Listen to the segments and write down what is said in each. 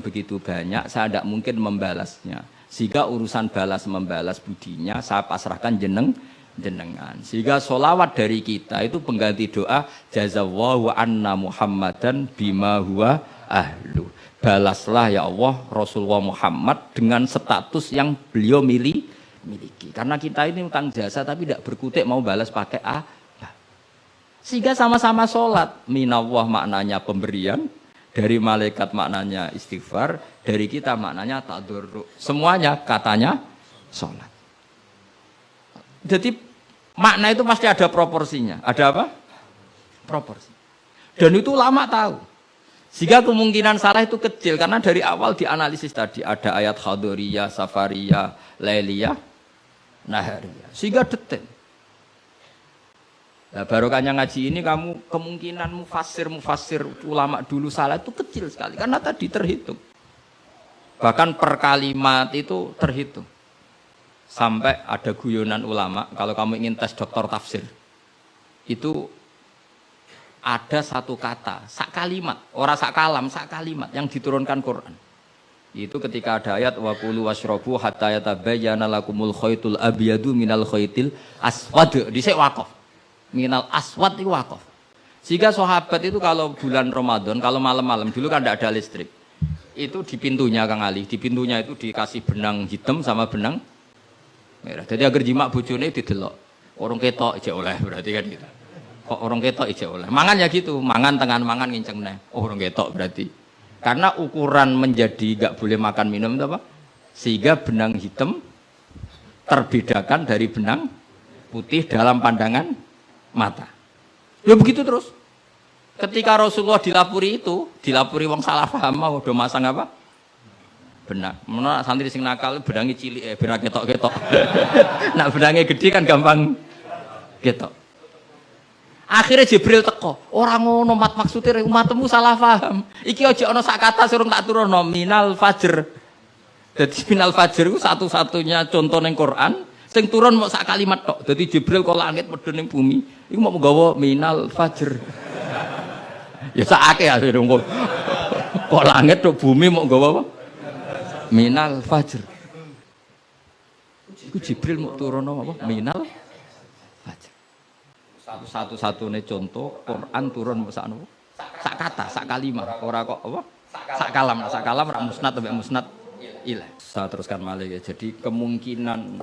yang begitu banyak, saya tidak mungkin membalasnya. Sehingga urusan balas membalas budinya saya pasrahkan jenengan. Sehingga sholawat dari kita itu pengganti doa jazallahu anna Muhammadan bima huwa ahlu. Balaslah ya Allah Rasulullah Muhammad dengan status yang beliau miliki. Karena kita ini utang jasa tapi tidak berkutik mau balas pakai sehingga sama-sama sholat. Minallah maknanya pemberian, dari malaikat maknanya istighfar, dari kita maknanya tadarruk. Semuanya katanya sholat. Jadi makna itu pasti ada proporsinya. Ada apa? Proporsi. Dan itu ulama tahu. Sehingga kemungkinan salah itu kecil karena dari awal dianalisis tadi ada ayat hadoriyah, safariyah, lailiyah, nahariyah. Sehingga detail. Nah, barokahnya ngaji ini kamu kemungkinan mufassir ulama dulu salah itu kecil sekali karena tadi terhitung. Bahkan per kalimat itu terhitung. Sampai ada guyonan ulama kalau kamu ingin tes doktor tafsir. Itu ada satu kata, sak kalimat, ora sak kalam, sak kalimat yang diturunkan Quran. Itu ketika ada ayat wa kulu washrabu hatta yatabayyana lakumul khaytul abyadu minal khaytil aswad. Dhisik waqaf. Minal aswad itu wakaf. Sehingga sahabat itu kalau bulan Ramadan, kalau malam-malam dulu kan tidak ada listrik. Itu di pintunya Kang Ali, di pintunya itu dikasih benang hitam sama benang merah. Jadi agar jimak bojone didelok. Orang ketok ijek oleh berarti kan gitu. Kok orang ketok ijek oleh. Mangan ya gitu, mangan tengan mangan nginceng neh. Oh, orang ketok berarti. Karena ukuran menjadi enggak boleh makan minum itu apa? Sehingga benang hitam terbedakan dari benang putih dalam pandangan mata. Ya begitu terus. Ketika Rasulullah dilapuri wong salah paham mau do masang apa? Benang. Menawa santri sing nakal benange cilik ben ketok-ketok. Nak benange gede kan gampang ketok. Akhirnya Jibril teko. Ora ngono mat maksude umatmu salah paham. Iki aja ana sak kata surung tak turunno minal fajr. Dadi minal fajr itu satu-satunya contoh ning Quran. Sing turun mau sak kalimat tok. Dadi Jibril kok langit medun ning bumi, iku mau nggawa minal fajr. Ya sakake asline kok langit tok bumi mau nggawa apa? Minal fajr. Iku Jibril mau turun apa? Minal fajr. Satu-satunya contoh Quran turun sak napa? Sak kata, sak kalimat. Ora kok apa? Sak kalam ra musnad sampai musnad ilah. Saya teruskan malih ya. Jadi kemungkinan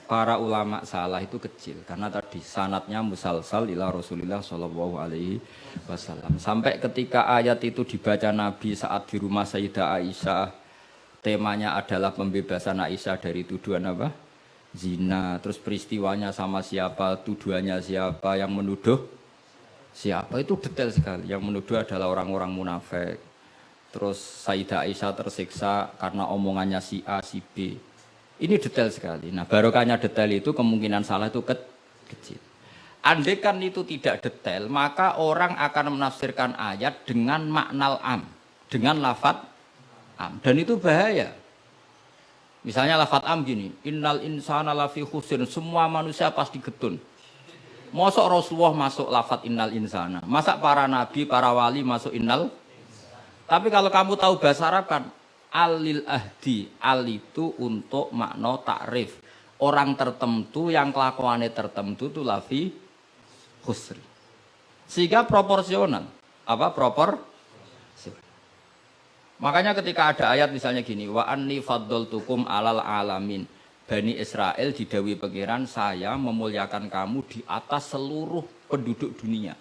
para ulama salah itu kecil karena tadi sanatnya musalsal ila Rasulillah Shallallahu Alaihi Wasallam. Sampai ketika ayat itu dibaca Nabi saat di rumah Sayyidah Aisyah, temanya adalah pembebasan Aisyah dari tuduhan apa? Zina. Terus peristiwanya sama siapa, tuduhannya siapa, yang menuduh siapa, itu detail sekali. Yang menuduh adalah orang-orang munafik. Terus Sayyidah Aisyah tersiksa karena omongannya si A, si B. Ini detail sekali. Nah, barokahnya detail itu kemungkinan salah itu kecil. Andai kan itu tidak detail, maka orang akan menafsirkan ayat dengan makna am, dengan lafadz am. Dan itu bahaya. Misalnya lafadz am gini, innal insana lafi khusrin, semua manusia pasti getun. Mosok Rasulullah masuk lafadz innal insana, masa para nabi, para wali masuk innal. Tapi kalau kamu tahu bahasa Arab kan, alil ahdi, al itu untuk makna takrif. Orang tertentu yang kelakuannya tertentu itu lafi khusri. Sehingga proporsional. Apa proporsional? Makanya ketika ada ayat misalnya gini, wa anni faddaltukum alal alamin. Bani Israel didawi pangeran, saya memuliakan kamu di atas seluruh penduduk dunia.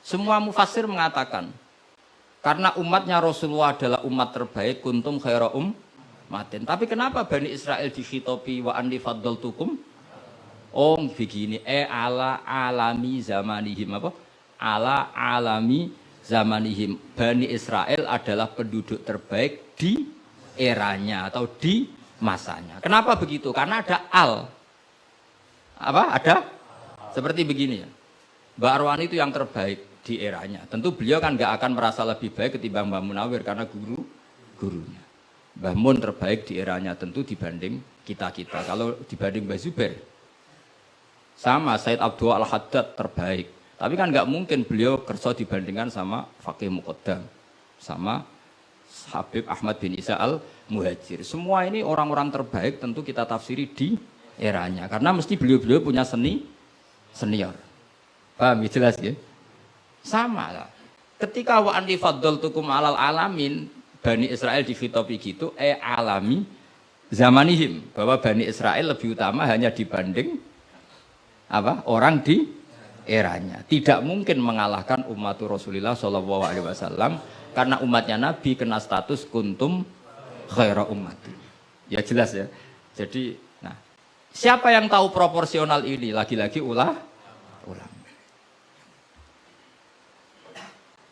Semua mufassir mengatakan karena umatnya Rasulullah adalah umat terbaik, kuntum khaira ummatin. Tapi kenapa Bani Israel dikhitopi wa anni faddaltukum? Oh begini, ala alami zamanihim apa? Ala alami zamanihim. Bani Israel adalah penduduk terbaik di eranya atau di masanya. Kenapa begitu? Karena ada al. Apa? Ada? Seperti begini ya. Mbak Arwani itu yang terbaik di eranya. Tentu beliau kan nggak akan merasa lebih baik ketimbang Mbah Munawir karena gurunya. Mbah Mun terbaik di eranya tentu dibanding kita-kita. Kalau dibanding Mbah Zubair, sama Said Abdul Al-Haddad terbaik. Tapi kan nggak mungkin beliau kerja dibandingkan sama Faqih Muqaddam, sama Habib Ahmad bin Isa al-Muhajir. Semua ini orang-orang terbaik tentu kita tafsiri di eranya. Karena mesti beliau-beliau punya senior. Paham ya, jelas ya? Sama lah. Ketika wa anti faddaltukum alal alamin, Bani Israel dikhitabi gitu, alami zamanihim. Bahwa Bani Israel lebih utama hanya dibanding apa? Orang di eranya. Tidak mungkin mengalahkan umat Rasulullah SAW. Karena umatnya Nabi kena status kuntum khaira ummati. Ya jelas ya. Jadi, nah, siapa yang tahu proporsional ini? Lagi-lagi ulama.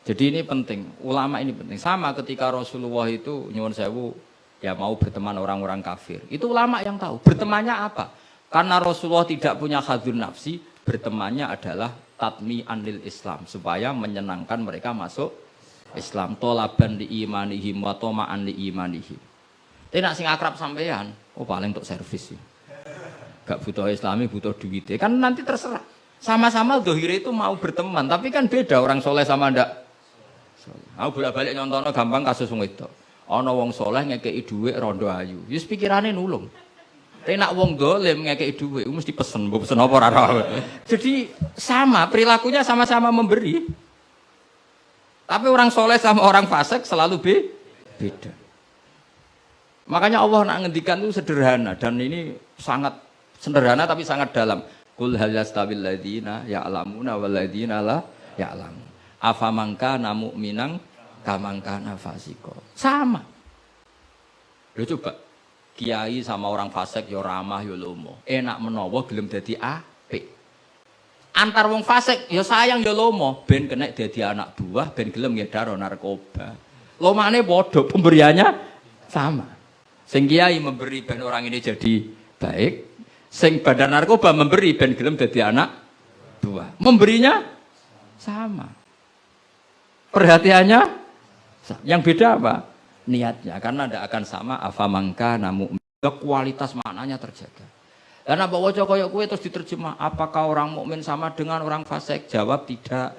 Jadi ini penting, ulama ini penting. Sama ketika Rasulullah itu nyuwun sewu ya mau berteman orang-orang kafir. Itu ulama yang tahu. Bertemannya apa? Karena Rasulullah tidak punya hadzun nafsi, bertemannya adalah tatmi anil Islam supaya menyenangkan mereka masuk Islam, tolaban di imanihim wa toma'an di imanihim. Tapi nak sing akrab sampean, oh paling untuk servis sih. Gak butuh Islami, butuh duit. Kan nanti terserah. Sama-sama dohire itu mau berteman, tapi kan beda orang soleh sama ndak. Aku bolak-balik nyontono gampang kasus wong itu. Ana wong soleh ngekeki dhuwit rondo ayu. Wis pikirane nulung. Tapi nak wong dolim ngekeki dhuwit mesti pesen, mbok pesen apa ora. Jadi sama, perilakunya sama-sama memberi. Tapi orang soleh sama orang fasik selalu beda. Makanya Allah nak ngendikan itu sederhana dan ini sangat sederhana tapi sangat dalam. Qul hal yastawil ladzina ya'lamuna wal ladzina la ya'lamun. Afaman kana mu'minan kaman kana fasiqo. Sama. Lho coba kiai sama orang fasik ya ramah ya lomo. Enak menawa gelem dadi apik. Antar wong fasik ya sayang ya lomo ben kena dadi anak buah ben gelem ngedaro narkoba. Lomane padha pemberiannya sama. Sing kiai memberi ben orang ini jadi baik, sing badan narkoba memberi ben gelem dadi anak buah. Memberinya sama. Perhatiannya yang beda apa? Niatnya. Karena tidak akan sama afamangka namu kualitas maknanya terjaga. Karena bawa koyok kue terus diterjemah. Apakah orang mukmin sama dengan orang fasik? Jawab tidak.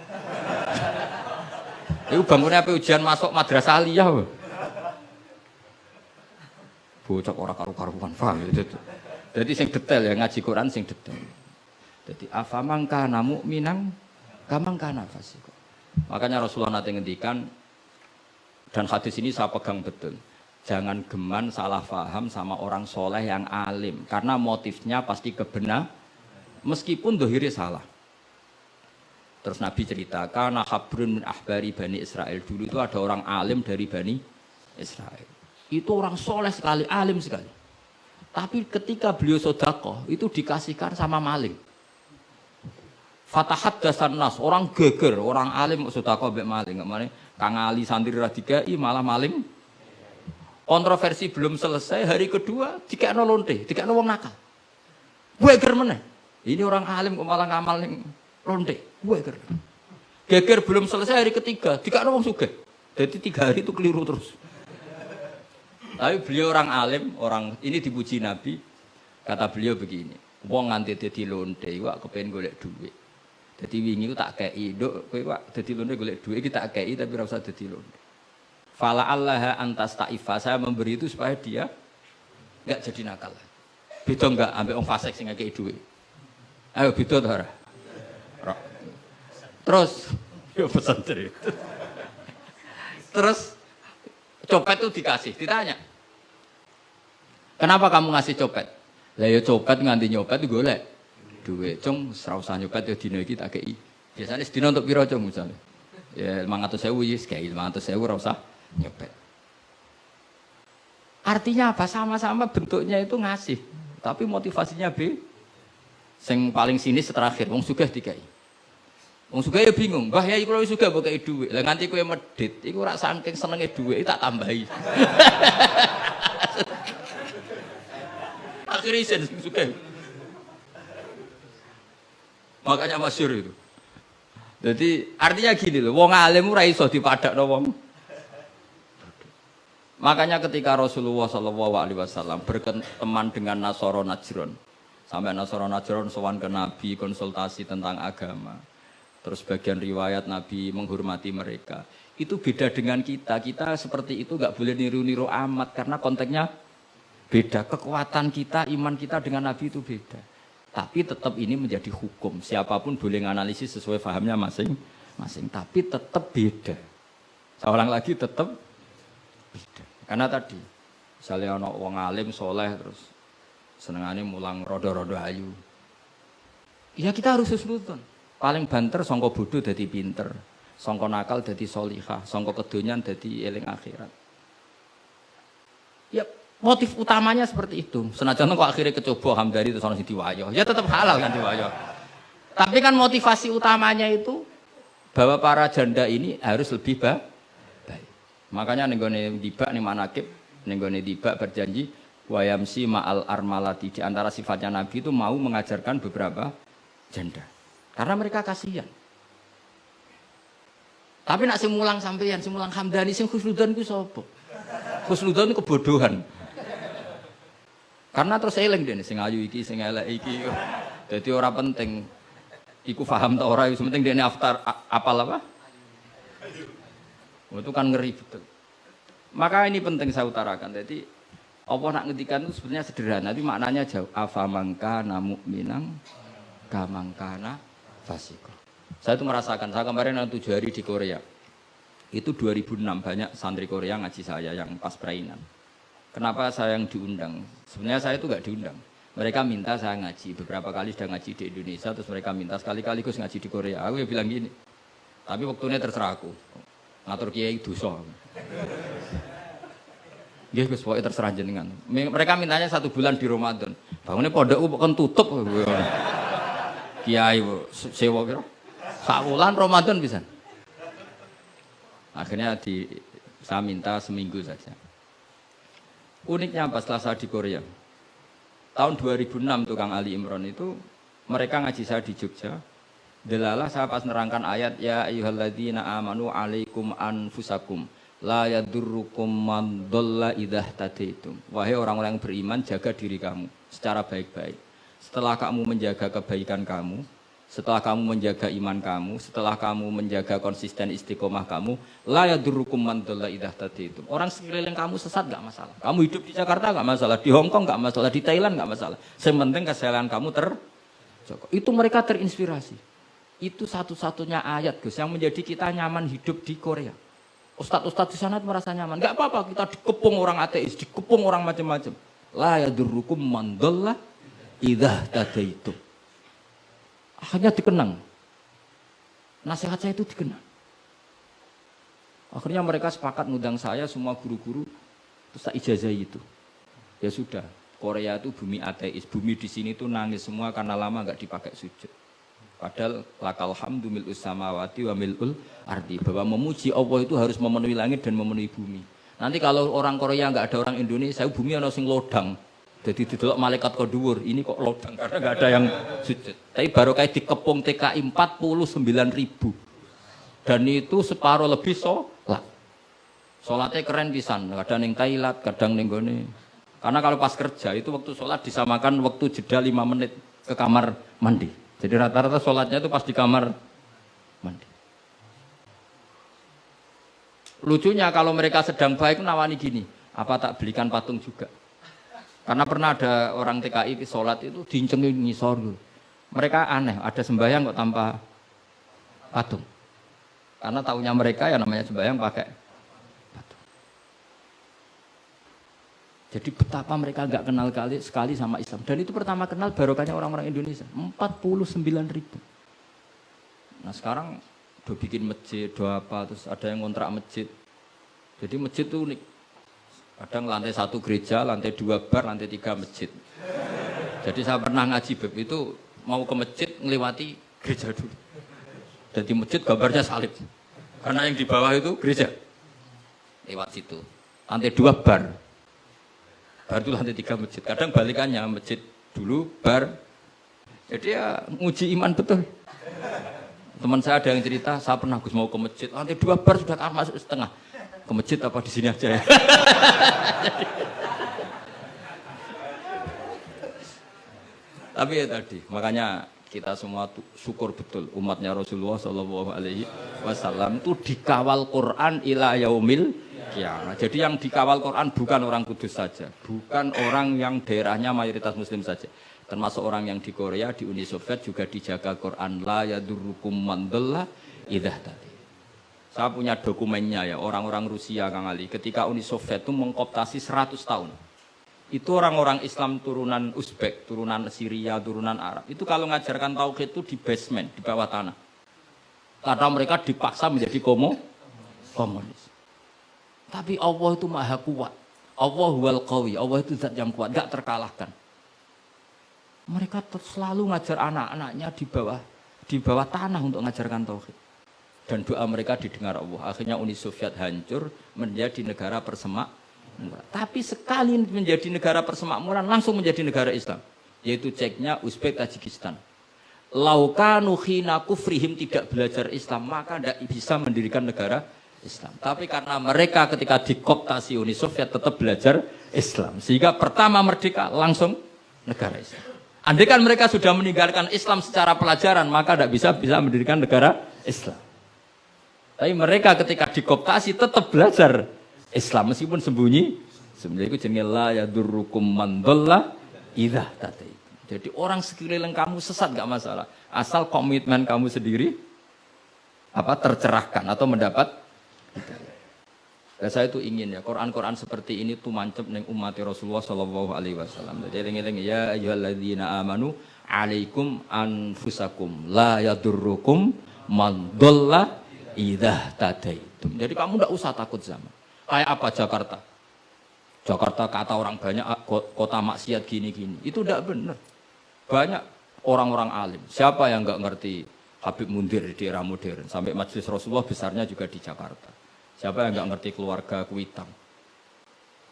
Itu bangunnya apa ujian masuk madrasah aliyah. Bocok orang karu-karuan paham itu. Jadi sing detail ya ngaji Quran sing detail. Jadi afamangka namu minang kamangka nafasik. Makanya Rasulullah nanti ngendikan dan hadis ini saya pegang betul. Jangan geman salah faham sama orang soleh yang alim karena motifnya pasti kebenar meskipun dohiri salah. Terus Nabi ceritakan Habrun min ahbari Bani Israel, dulu itu ada orang alim dari Bani Israel. Itu orang soleh sekali, alim sekali. Tapi ketika beliau sedekah itu dikasihkan sama maling. Fatahat dasan nas, orang geger, orang alim sedekah mbek maling. Kemana Kang Ali santri ra dikai malah maling. Kontroversi belum selesai, hari kedua dikekno lonte, dikekno wong nakal. Geger meneh. Ini orang alim kok malah ngamaling lonte. Geger. Geger belum selesai hari ketiga, dikekno wong sugih. Jadi 3 hari itu keliru terus. Tapi beliau orang alim, orang ini dipuji Nabi. Kata beliau begini, wong nganti dadi lonte, wak kepen golek duit. Jadi wingi ku tak kei, nduk kowe wak dadi lonte golek duit iki tak kei tapi ora usah dadi lonte. Fala Allah antas taifa, saya memberi itu supaya dia enggak jadi nakal. Beda enggak ambek wong fasik sing ngekei duit. Ayo beda ta ora? Terus yo pesantren. Terus copet itu dikasih, ditanya. Kenapa kamu ngasih copet? Lah ya copet nganti nyopet golek duit. Cung ora usah nyopet ya dina iki tak kei. Biasane sedina untuk piro cung misale? Ya 500.000 wis kei 500.000 ora usah nyopet. Artinya apa? Sama-sama bentuknya itu ngasih, tapi motivasinya B. Sing paling sinis terakhir wong sugih dikai. Wong sugih ya bingung, "Mbah ya iku lho sugih mbok kei dhuwit." Lah nganti kowe medhit, iku ora saking senenge dhuwit tak tambahi. Akhirnya isen sing sugih. Makanya masyhur itu. Jadi artinya gini loh, wong alim ora iso dipadakno wong. Makanya ketika Rasulullah SAW berteman dengan Nasara Najron, sampai Nasara Najron sowan ke Nabi konsultasi tentang agama. Terus bagian riwayat Nabi menghormati mereka. Itu beda dengan kita. Kita seperti itu nggak boleh niru-niru amat karena konteksnya beda. Kekuatan kita, iman kita dengan Nabi itu beda. Tapi tetap ini menjadi hukum. Siapapun boleh menganalisis sesuai pahamnya masing-masing. Tapi tetap beda. Saya ulang lagi tetap beda. Karena tadi, misalnya ada wong alim, soleh, terus senengannya mulang rodo-rodo ayu. Ya kita harus husnudon. Paling banter sangka bodoh dadi pinter. Sangka nakal dadi solihah, sangka kedonyan dadi eling akhirat. Ya motif utamanya seperti itu. Senajan kok akhirnya kecoba hamdari itu sono sing diwayo. Ya tetap halal kan diwayo. Tapi kan motivasi utamanya itu bahwa para janda ini harus lebih baik. Makanya ning gone dibak ning manakib, ning gone dibak berjanji wayamsi ma'al armalati. Di antara sifatnya Nabi itu mau mengajarkan beberapa janda. Karena mereka kasihan. Tapi nak sing mulang sampeyan, sing mulang hamdani, sing khusnudzon iku sapa? Khusnudzon iku kebodohan. Karena terus eling dene sing ayu iki, sing elek iki. Dadi ora penting iku paham ta ora, sing penting dene apal apa? Itu kan ngeri betul. Maka ini penting saya utarakan. Jadi Allah nak ngendikan itu sebenarnya sederhana, tapi maknanya jauh. Afamangkana mu'minang kamangkana fasiko. Saya itu merasakan, saya kemarin 7 hari di Korea. Itu 2006 banyak santri Korea ngaji saya yang pas perainan. Kenapa saya yang diundang? Sebenarnya saya itu nggak diundang. Mereka minta saya ngaji. Beberapa kali sudah ngaji di Indonesia, terus mereka minta sekali-kali Gus ngaji di Korea. Aku ya bilang gini, tapi waktunya terserah aku. Ngatur kiai dosa. Nggih Gus, pokoke terserah jenengan. Mereka mintanya 1 bulan di Ramadan. Bangunnya pondok kan tutup. Kiai sewa kira. Sakulan Ramadan bisa. Akhirnya saya minta seminggu saja. Uniknya apa setelah saya di Korea? Tahun 2006 tukang Ali Imran itu mereka ngaji saya di Jogja. Delalah saya pas nerangkan ayat ya ayyuhalladzina amanu alaikum anfusakum la yadurrukum man dhalla idza tadaitum. Wahai orang-orang yang beriman, jaga diri kamu secara baik-baik. Setelah kamu menjaga kebaikan kamu, setelah kamu menjaga iman kamu, setelah kamu menjaga konsisten istiqomah kamu, la yadurrukum man dhalla idza tadaitum. Orang sekeliling kamu sesat enggak masalah. Kamu hidup di Jakarta enggak masalah, di Hong Kong enggak masalah, di Thailand enggak masalah. Yang penting kesehatan kamu terjaga. Itu mereka terinspirasi. Itu satu-satunya ayat Gus yang menjadi kita nyaman hidup di Korea. Ustadz-ustadz di sana merasa nyaman. Enggak apa-apa kita dikepung orang ateis, dikepung orang macam-macam. La yadurrukum man dhalla idza tadaitum. Akhirnya dikenang. Nasihat saya itu dikenang. Akhirnya mereka sepakat ngundang saya semua guru-guru terus tak ijazahi itu. Ya sudah, Korea itu bumi ateis. Bumi di sini tuh nangis semua karena lama enggak dipakai sujud. Padahal lakal hamdu mil'us samawati wa mil'ul ardi. Bahwa memuji Allah itu harus memenuhi langit dan memenuhi bumi. Nanti kalau orang Korea enggak ada orang Indonesia, bumi ana sing lodang. Jadi didelok malaikat kok dhuwur, ini kok lodang karena enggak ada yang sujud. Tapi baru kayak dikepung TKI 49.000. Dan itu separuh lebih sholat. Sholatnya keren pisan, kadang ning Thailand, kadang ning gone. Karena kalau pas kerja itu waktu sholat disamakan waktu jeda 5 menit ke kamar mandi. Jadi rata-rata sholatnya itu pas di kamar mandi. Lucunya kalau mereka sedang baik nawani gini, apa tak belikan patung juga? Karena pernah ada orang TKI sholat itu dincengin ngisor. Mereka aneh, ada sembahyang kok tanpa patung. Karena tahunya mereka yang namanya sembahyang pakai patung. Jadi betapa mereka nggak kenal sekali sama Islam. Dan itu pertama kenal barokahnya orang-orang Indonesia. 49.000. Nah sekarang udah bikin masjid, udah apa, terus ada yang ngontrak masjid. Jadi masjid itu unik. Kadang lantai 1 gereja, lantai 2 bar, lantai 3 masjid. Jadi saya pernah ngaji beb itu mau ke masjid ngelewati gereja dulu. Dan di masjid gambarnya salib. Karena yang di bawah itu gereja. Lewat situ. Lantai 2 bar. Bar itu lantai 3 masjid. Kadang balikannya masjid dulu, bar. Jadi ya nguji iman betul. Teman saya ada yang cerita, saya pernah Gus mau ke masjid, lantai 2 bar sudah masuk setengah. Ke masjid apa di sini aja ya? Tapi ya tadi, makanya Kita semua syukur betul umatnya Rasulullah Shallallahu Alaihi Wasallam itu dikawal Quran ila yaumil kiamat. Jadi yang dikawal Quran bukan orang Kudus saja, bukan orang yang daerahnya mayoritas Muslim saja, termasuk orang yang di Korea, di Uni Soviet juga dijaga Quran. La yadurrukum man dhalla idza tadi. Saya punya dokumennya ya, orang-orang Rusia Kang Ali. Ketika Uni Soviet itu mengkooptasi 100 tahun. Itu orang-orang Islam turunan Uzbek, turunan Syria, turunan Arab. Itu kalau ngajarkan tauhid itu di basement, di bawah tanah. Karena mereka dipaksa menjadi komunis. Tapi Allah itu maha kuat. Allah huwal qawi, Allah itu zat yang kuat, gak terkalahkan. Mereka selalu ngajar anak-anaknya di bawah tanah untuk ngajarkan tauhid. Dan doa mereka didengar Allah. Akhirnya Uni Soviet hancur menjadi negara persemakmuran. Tapi sekali menjadi negara persemakmuran langsung menjadi negara Islam, yaitu Ceknya, Uzbek, Tajikistan. Laukanu khina kufrihim tidak belajar Islam maka tidak bisa mendirikan negara Islam. Tapi karena mereka ketika dikooptasi Uni Soviet tetap belajar Islam, sehingga pertama merdeka langsung negara Islam. Andai kan mereka sudah meninggalkan Islam secara pelajaran maka tidak bisa mendirikan negara Islam. Tapi mereka ketika dikooptasi tetap belajar Islam meskipun sembunyi. Sebenarnya itu jenenge la yadurrukum man dhalla idza tadaitum. Jadi orang sekeliling kamu sesat gak masalah, asal komitmen kamu sendiri tercerahkan atau mendapat. Dan saya itu ingin ya Quran seperti ini tuh mancep ning umat Rasulullah Shallallahu Alaihi Wasallam. Jadi eling-eling ya ayyuhalladzina amanu alaikum anfusakum la yadurrukum man dhalla idza tadaitum. Jadi kamu tidak usah takut zaman. Kayak apa Jakarta? Jakarta kata orang banyak kota maksiat gini-gini. Itu tidak benar. Banyak orang-orang alim. Siapa yang nggak ngerti Habib Mundir di era modern? Sampai Majelis Rasulullah besarnya juga di Jakarta. Siapa yang nggak ngerti keluarga Kuitang?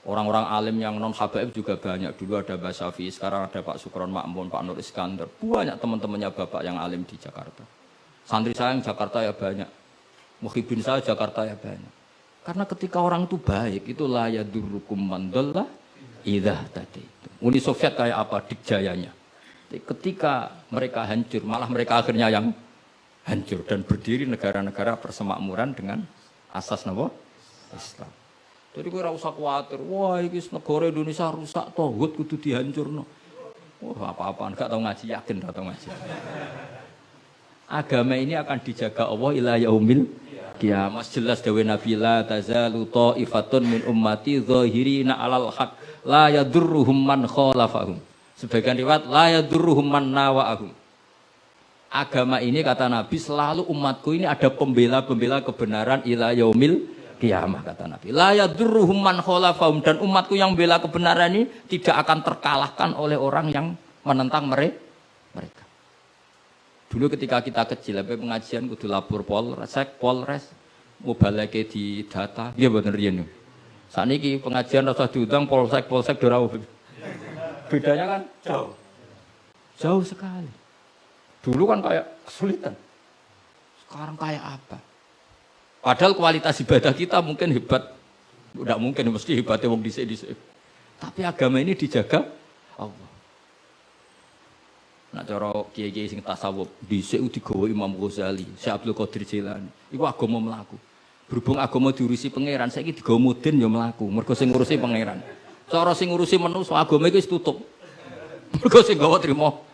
Orang-orang alim yang non Habaib juga banyak. Dulu ada Mbak Syafi'i, sekarang ada Pak Sukron Makmun, Pak Nur Iskandar. Banyak teman-temannya bapak yang alim di Jakarta. Santri saya yang Jakarta ya banyak. Muhibin saya Jakarta ya banyak. Karena ketika orang itu baik, itu la yadurrukum man dhalla idza tadaitum. Uni Soviet kayak apa dikjayanya? Ketika mereka hancur, malah mereka akhirnya yang hancur dan berdiri negara-negara persemakmuran dengan asas napa? Islam. Jadi kowe ora usah kuwatir, wah iki negara Indonesia rusak tauhid kudu dihancurno. Wah, apa-apaan gak tau ngaji, yakin gak tau ngaji. Agama ini akan dijaga Allah ila yaumil kiamat. Jelas dawe Nabi la tazalu ta'ifatun min ummati zahirina 'alal haq la yadurruhum man khalafahum. Sebagian riwayat la yadurruhum man nawa'ahum. Agama ini kata Nabi selalu umatku ini ada pembela-pembela kebenaran ila yaumil kiamat kata Nabi. La yadurruhum man khalafahum, dan umatku yang bela kebenaran ini tidak akan terkalahkan oleh orang yang menentang mereka. Dulu ketika kita kecil, sampai pengajian kudu lapor Polres, mubalake di data, dia bener riyen. Sakniki pengajian rasa diundang Polsek ora. Bedanya kan jauh sekali. Dulu kan kayak kesulitan. Sekarang kayak apa? Padahal kualitas ibadah kita mungkin hebat. Tidak mungkin, mesti hebatnya wong dhisik-dhisik. Tapi agama ini dijaga Allah. Nah cara kiai-kiai sing tasawuf dhisik digawa Imam Ghazali, Syekh Abdul Qadir Jilani. Iku agama mlaku. Berhubung agama diurusi pangeran, saiki digawa mudin ya mlaku. Mergo sing ngurusi pangeran. Cara sing ngurusi manusa agama iki wis tutup. Mergo sing gawa trimo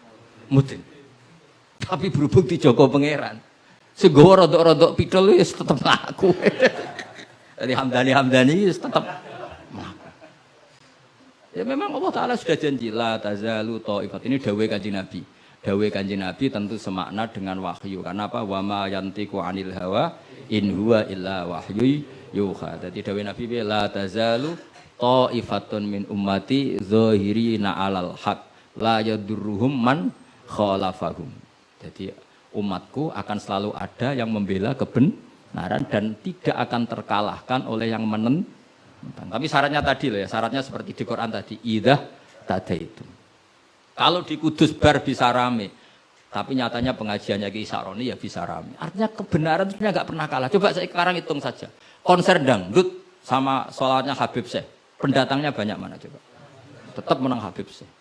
mudin. Tapi berhubung dijaga pangeran, sing gawa rodok-rodok pidol wis tetep mlaku. Jadi Hamdani wis tetep mlaku. Ya memang Allah Ta'ala sudah janji la tazalu ta'ifat. Ini dawuh Kanjeng Nabi. Dawuh Kanjeng Nabi tentu semakna dengan wahyu. Karena apa? Wa ma yantiqu 'anil hawa in huwa illa wahyu yuha. Jadi dawuh Nabi la tazalu ta'ifatun min ummati zahirina 'alal haq la yadurruhum man khalafahum. Jadi umatku akan selalu ada yang membela kebenaran dan tidak akan terkalahkan oleh yang menentang. Tapi syaratnya tadi loh ya, syaratnya seperti di Quran tadi, idza tadaitum. Kalau di Kudus bar bisa rame, tapi nyatanya pengajiannya Ki Saroni ya bisa rame. Artinya kebenaran itu nggak pernah kalah. Coba saya sekarang hitung saja, konser dangdut sama sholatnya Habib Syekh, pendatangnya banyak mana coba? Tetap menang Habib Syekh.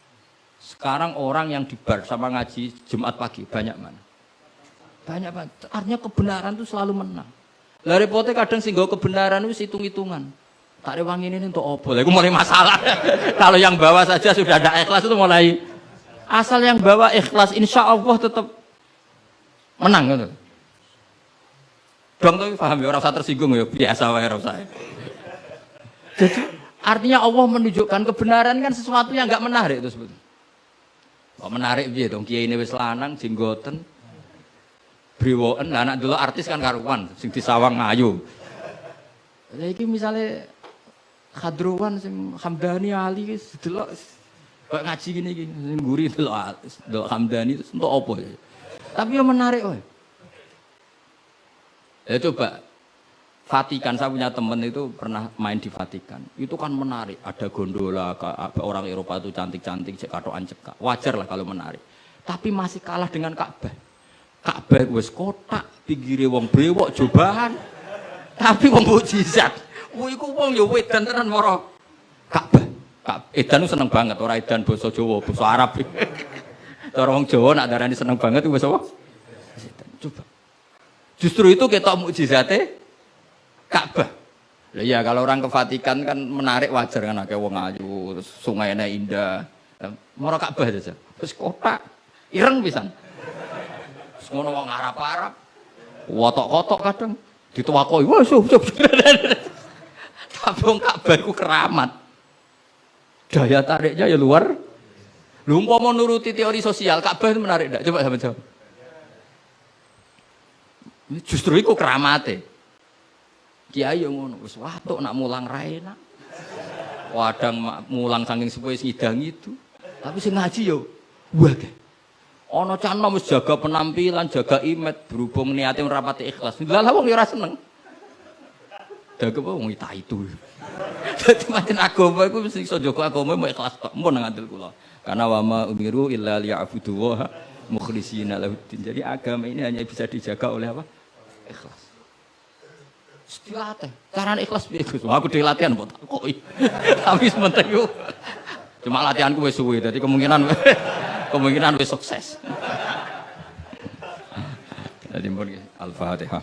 Sekarang orang yang di bar sama ngaji Jumat pagi banyak mana? Banyak banget. Artinya kebenaran itu selalu menang. Lah repotnya kadang sih gak kebenaran itu hitung-hitungan. Tak rewangi ini untuk apa? Itu mulai masalah. Kalau yang bawa saja sudah ada ikhlas itu mulai. Asal yang bawa ikhlas, insya Allah tetap menang gitu. Dong tapi paham ya, orang usah tersinggung ya, biasa wae ora usah. Jadi artinya Allah menunjukkan kebenaran kan sesuatu yang enggak menarik itu sebetulnya. Kok menarik piye dong kiai ini wis lanang jenggoten. Brewoken lah anak dulu artis kan karuan sing disawang ayu. Lah iki misale Khadruwan sing Hamdani Ali wis delok kok ngaji gini iki sing nguri delok Hamdani untuk apa ya. Tapi yang menarik wae. Ya coba Vatikan, saya punya teman itu pernah main di Vatikan. Itu kan menarik, ada gondola, orang Eropa itu cantik-cantik, katokan cekak. Wajar lah kalau menarik. Tapi masih kalah dengan Ka'bah. Ka'bah wis kotak, pinggire wong brewok jobahan. Tapi wong mukjizat. Kuwi iku wong ya wedan tenan mara Ka'bah. Edan seneng banget, ora edan basa Jawa, basa Arab. Cara wong Jawa nak darani seneng banget wis apa? Coba. Justru itu ketok mukjizate Ka'bah. Lah iya kalau orang ke Vatikan kan menarik wajar kan akeh wong ayu, sungainya indah. Mara Ka'bah saja. Terus kotak ireng pisan. Ngono wong Arab-Arab. Wotok-kotok kadang dituwakoki. Wah, tapi wong Ka'bah iku keramat. Daya tariknya ya luar. Lha umpama nuruti teori sosial, Ka'bah itu menarik enggak? Coba sampeyan jawab. Justru iku keramate. Kiai yo ngono, wis watuk nak mulang ra enak. Wadang mulang saking sepuhe sidang itu. Tapi sing ngaji yo wah ge. Ana cah nom wis jaga penampilan, jaga imet, berhubung niate ora pati ikhlas. Lah wong yo ora seneng. Dago wong itu. Dadi pancen agama iku mesti iso jaga agama mau ikhlas tok. Mun ngandel kula. Karena wa ma umiru illa liya'budu wa mukhlishina lahuddin. Jadi agama ini hanya bisa dijaga oleh apa? Ikhlas. Dilatih. Carane ikhlas piye Gus? Aku dhewe latihan mbok takoki. Tapi sementing yo cuma latihanku wis suwe, dadi kemungkinan wis sukses. Dadi mun Al-Fatihah.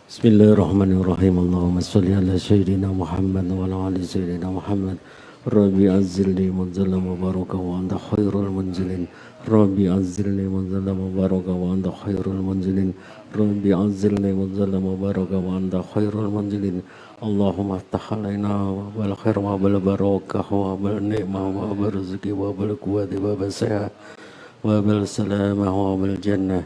Bismillahirrahmanirrahim. Allahumma shalli ala sayyidina Muhammad wa ala ali sayyidina Muhammad. Rabbi azzilni munzala mubaraka wa anta khairul munzilin. Rabbi azzilni munzala mubaraka wa anta khairul munzilin. Rabbi azzilni munzala mubaraka wa anta khairul munzilin. Allahumma aftah alaina wal khair wa bil barakah wa bil ni'mah wa bil rizqi wa bil quwwati wa bil sehat wa bil salamah wa bil jannah.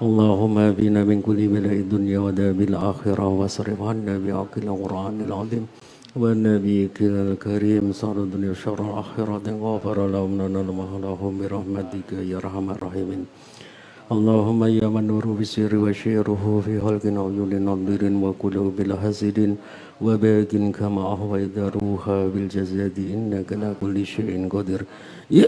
Allahumma bina min kulli bala'i dunya wa dabil akhirah wa sarif anna bi'aqil Qur'anil azim wa nabiyikil karim sarad dunya syarr akhirat ghafara lahum lahum bi rahmatika ya arhamar rahimin. Allahumma ya man nuru bisiri wa syiruhu fi halqin uyulin nadirin wa qulubil hasidin wa bagin kama ahwayda ruha bil jazadi innaka la kulli syai'in qadir. Ya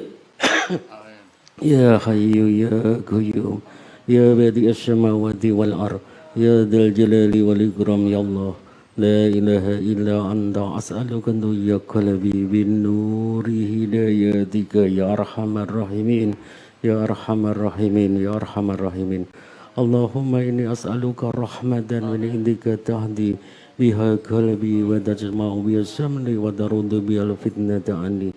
hayyu ya qayyum ya badi'as samawati wal ard ya dzal jalali wal ikram ya Allah. La ilaha illa anta as'aluka ya qalbi bin nuri hidayatika ya arhamar rahimin. Ya arhamar rahimin, ya arhamar rahimin. Allahumma inni as'aluka rahmatan min indika tahdi biha qalbi wa tajma'u biha samli wa tarudu biha fitnata anni.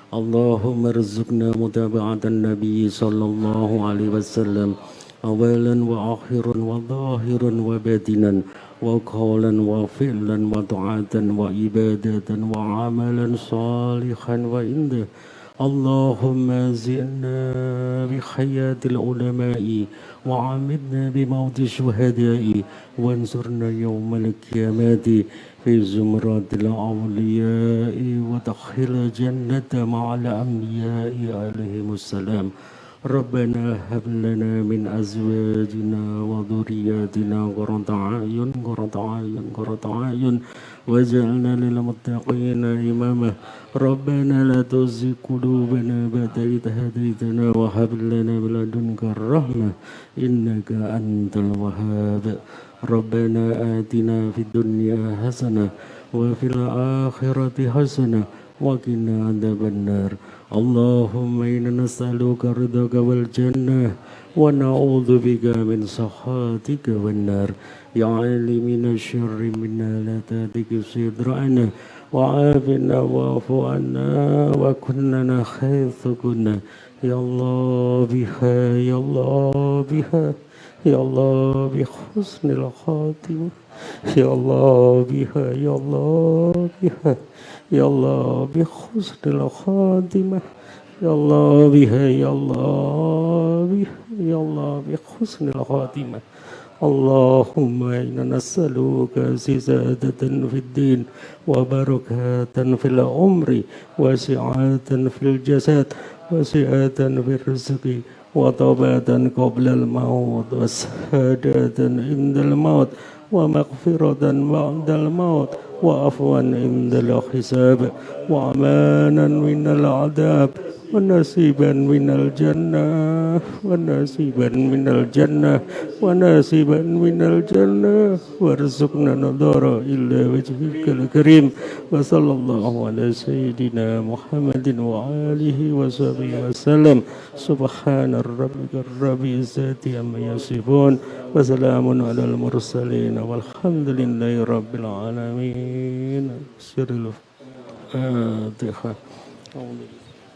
Allahumma rizqna mutaba'atan nabi sallallahu alaihi wasallam awalan wa akhiran wa zahiran wa batinan wa qawlan wa fi'lan wa ta'atan wa ibadatan wa amalan salihan wa indah. Allahumma zidna bi hayatil ulama'i wa amidna bi mauti syuhada'i wa ansurna yawmal qiyamati fi zumratil awliya'i wa takhil jannata ma'al anbiya'i alaihimussalam. Rabbana hab lana min azwajina wa dhurriyyatina qurrata a'yun waj'alna lil muttaqina imama. Rabbana la tuzigh qulubana ba'da idh hadaytana wa hab lana min ladunka rahmah innaka antal wahhab. Rabbana atina fid dunya hasanah wa fil akhirati hasanah وقنا عذاب النار اللهم إنا نسألك رضاك والجنة ونعوذ بك من سخطك والنار يا عالي من الشر منا لا تهتك صدرنا وعافنا واعف عنا وكلنا حيث كنا يا الله بها يا الله بها يا الله بحسن الخاتمة يا الله بها يا الله بها يا الله بحسن الخاتمة يا الله بها يا الله بها يا الله بحسن الخاتمة اللهم إنا نسألك زيادة في الدين وبركة في العمر وسعة في الجسد وسعة في الرزق وطوبة قبل الموت وسعادة عند الموت ومغفرة بعد الموت وعفوا عند الحساب وأمانا من العذاب ونصيبا من الجنة ونصيبا من الجنة ونصيبا من الجنة وارزقنا نظر إلى وجهك الكريم وصلى الله على سيدنا محمد وآله وصحبه وسلم سبحان ربك رب العزة عما يصفون وسلام على المرسلين والحمد لله رب العالمين. سر الفاتحة.